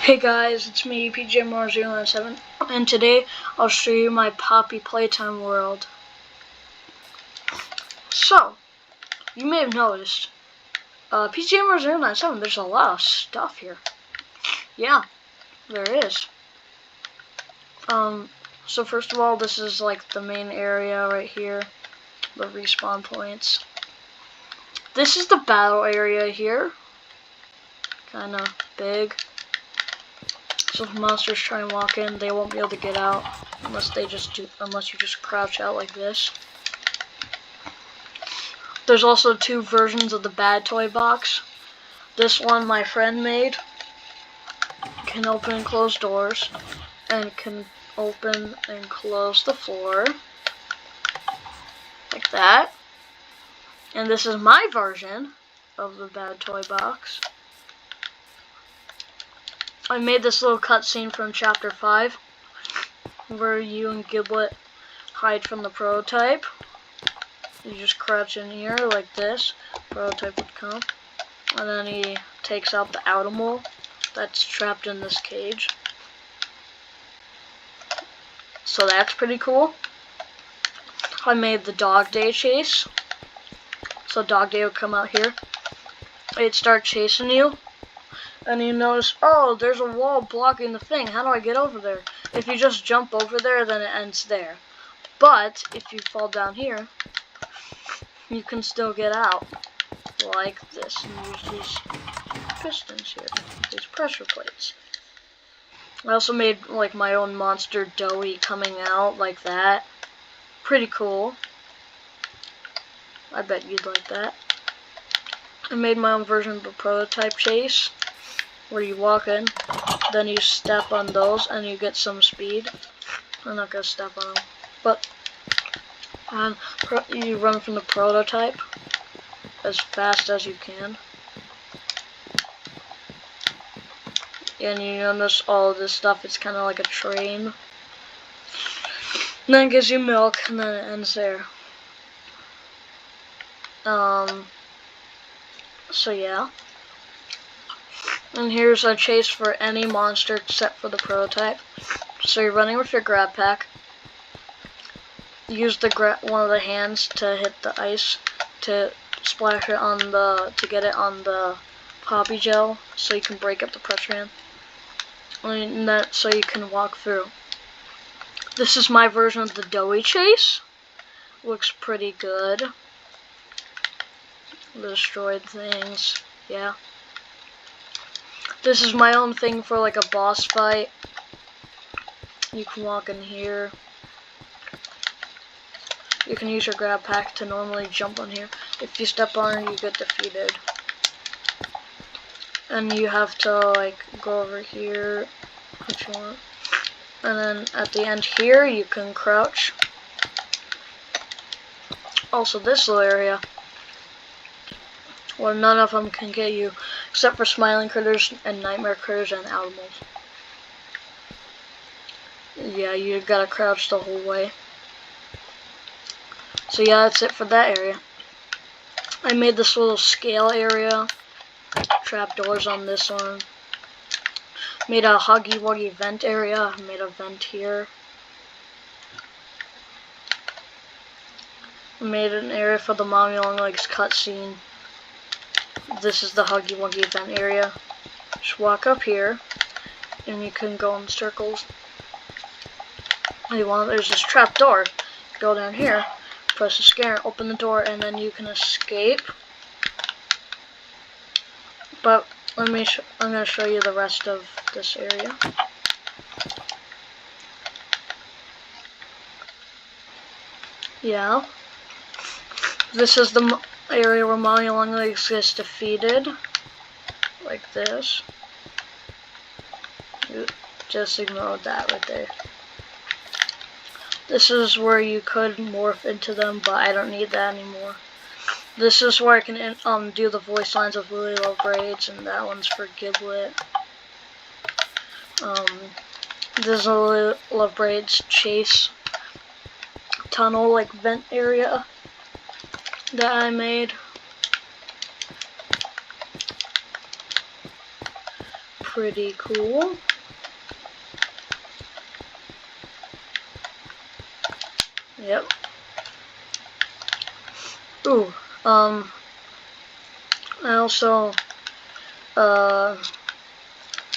Hey guys, it's me, PJ097, and today I'll show you my Poppy Playtime World. So, you may have noticed, PJ097, there's a lot of stuff here. Yeah, there is. So first of all, this is like the main area right here, the respawn points. This is the battle area here, kinda big. So if monsters try and walk in, they won't be able to get out unless you just crouch out like this. There's also two versions of the bad toy box. This one my friend made can open and close doors and can open and close the floor like that. And this is my version of the bad toy box. I made this little cutscene from chapter 5 where you and Giblet hide from the prototype. You just crouch in here like this, prototype would come, and then he takes out the animal that's trapped in this cage. So that's pretty cool. I made the dog day chase. So dog day would come out here. It'd start chasing you. And you notice, oh, there's a wall blocking the thing. How do I get over there? If you just jump over there, then it ends there. But if you fall down here, you can still get out. Like this. And use these pistons here. These pressure plates. I also made like my own monster Doughy coming out like that. Pretty cool. I bet you'd like that. I made my own version of the prototype chase, where you walk in, then you step on those and you get some speed. I'm not gonna step on them, but you run from the prototype as fast as you can. And you notice all of this stuff, it's kind of like a train. And then it gives you milk, and then it ends there. So yeah. And here's a chase for any monster except for the prototype. So you're running with your grab pack. Use one of the hands to hit the ice to splash it on to get it on the poppy gel, so you can break up the pressure in. And that so you can walk through. This is my version of the Doughy chase. Looks pretty good. The destroyed things, yeah. This is my own thing for like a boss fight. You can walk in here. You can use your grab pack to normally jump on here. If you step on it, you get defeated. And you have to like go over here if you want. And then at the end here, you can crouch. Also this little area, well, none of them can get you, except for smiling critters and nightmare critters and animals. Yeah, you gotta crouch the whole way. So yeah, that's it for that area. I made this little scale area. Trapdoors on this one. Made a Huggy Wuggy vent area. Made a vent here. Made an area for the Mommy Long Legs cutscene. This is the Huggy Wuggy vent area. Just walk up here, and you can go in circles. There's this trap door. Go down here, press the scanner, open the door, and then you can escape. But I'm gonna show you the rest of this area. Yeah. This is the area where Mommy Longlegs gets defeated. Like this. Just ignore that right there. This is where you could morph into them, but I don't need that anymore. This is where I can do the voice lines of Lily Love Braids, and that one's for Giblet. This is a Lily Love Braids chase tunnel, like vent area that I made. pretty cool. Yep. Ooh, I also,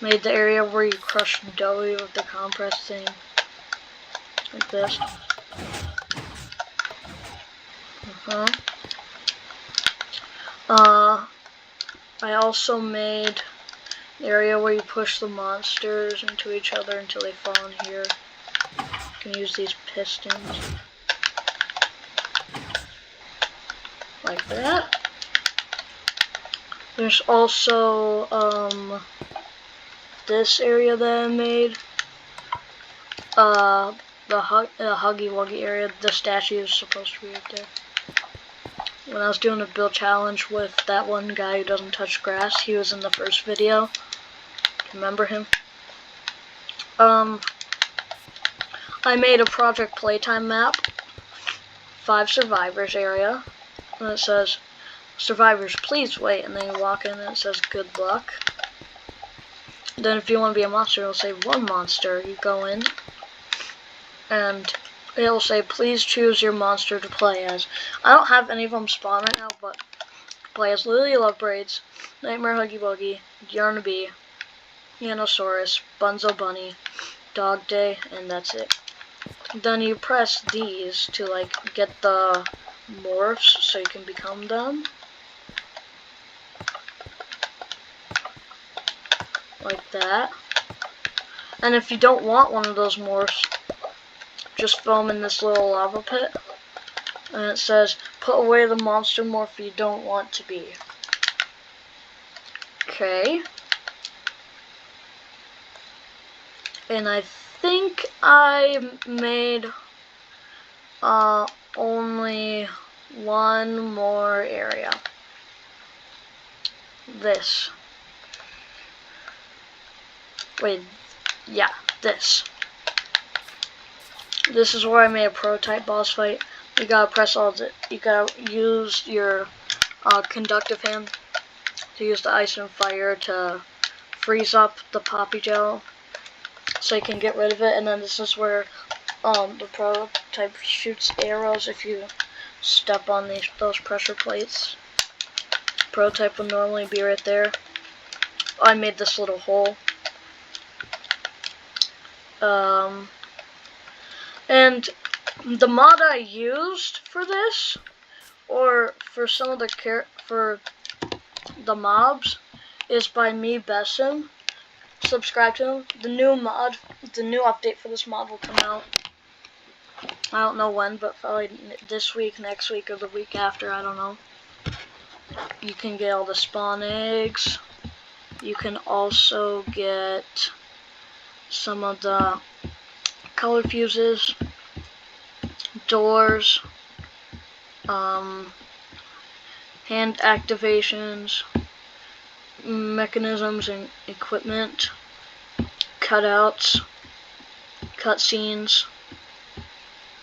made the area where you crush doughy with the compress thing. Like this. I also made the area where you push the monsters into each other until they fall in here. You can use these pistons. Like that. There's also, this area that I made. The Huggy Wuggy area. The statue is supposed to be right there. When I was doing a build challenge with that one guy who doesn't touch grass, he was in the first video. Remember him? I made a Project Playtime map, 5 survivors area, and it says, survivors please wait, and then you walk in and it says good luck. Then if you want to be a monster, it'll say 1 monster. You go in, and it'll say please choose your monster to play as. I don't have any of them spawn right now, but play as Lily Love Braids, Nightmare Huggy Wuggy, Yarn Bee, Yanosaurus, Bunzo Bunny, Dog Day, and that's it. Then you press these to like get the morphs so you can become them. Like that. And if you don't want one of those morphs, just throw them in this little lava pit. And it says, put away the monster morph you don't want to be. Okay. And I think I made only one more area. This. Wait, yeah, this. This is where I made a prototype boss fight. You gotta press all the, you gotta use your conductive hand to use the ice and fire to freeze up the poppy gel so you can get rid of it. And then this is where the prototype shoots arrows if you step on those pressure plates. Prototype would normally be right there. I made this little hole. And the mod I used for this, or for some of the mobs, is by Mebesm. Subscribe to him. The new update for this mod will come out. I don't know when, but probably this week, next week, or the week after. I don't know. You can get all the spawn eggs. You can also get some of the color fuses, doors, hand activations, mechanisms and equipment, cutouts, cutscenes.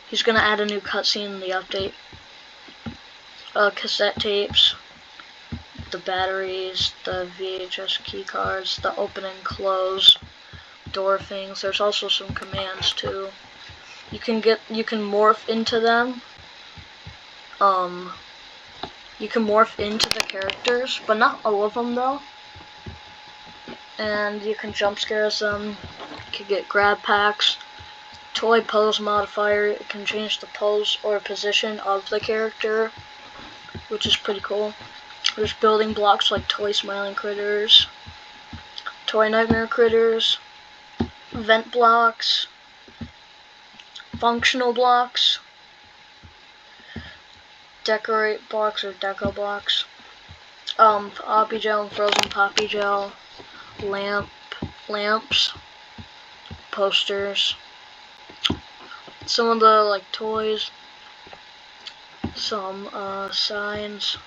He's gonna add a new cutscene in the update. Cassette tapes, the batteries, the VHS keycards, the open and close door things. There's also some commands too. You can morph into them. You can morph into the characters, but not all of them though. And you can jump scares them. You can get grab packs. Toy pose modifier. It can change the pose or position of the character, which is pretty cool. There's building blocks like toy smiling critters, toy nightmare critters, vent blocks, functional blocks, decorate blocks or deco blocks, poppy gel and frozen poppy gel, lamps, posters, some of the like toys, some signs.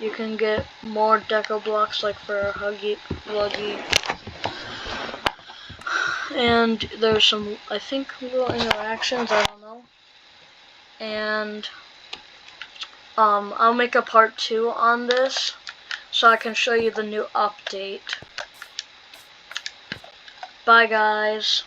You can get more deco blocks like for Huggy Wuggy. And there's some, I think, little interactions, I don't know. And I'll make a part 2 on this so I can show you the new update. Bye, guys.